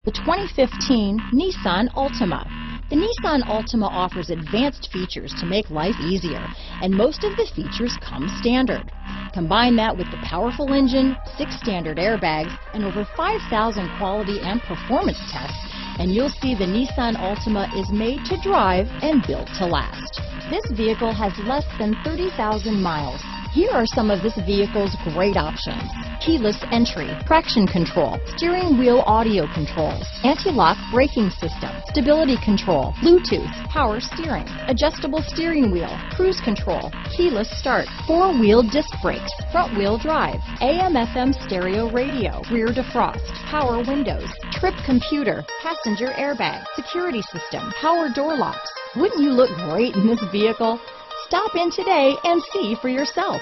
The 2015 Nissan Altima. The Nissan Altima offers advanced features to make life easier, and most of the features come standard. Combine that with the powerful engine, 6 standard airbags, and over 5,000 quality and performance tests, and you'll see the Nissan Altima is made to drive and built to last. This vehicle has less than 30,000 miles. Here are some of this vehicle's great options: keyless entry, traction control, steering wheel audio controls, anti-lock braking system, stability control, Bluetooth, power steering, adjustable steering wheel, cruise control, keyless start, 4-wheel disc brakes, front wheel drive, AM/FM stereo radio, rear defrost, power windows, trip computer, passenger airbag, security system, power door locks. Wouldn't you look great in this vehicle? Stop in today and see for yourself.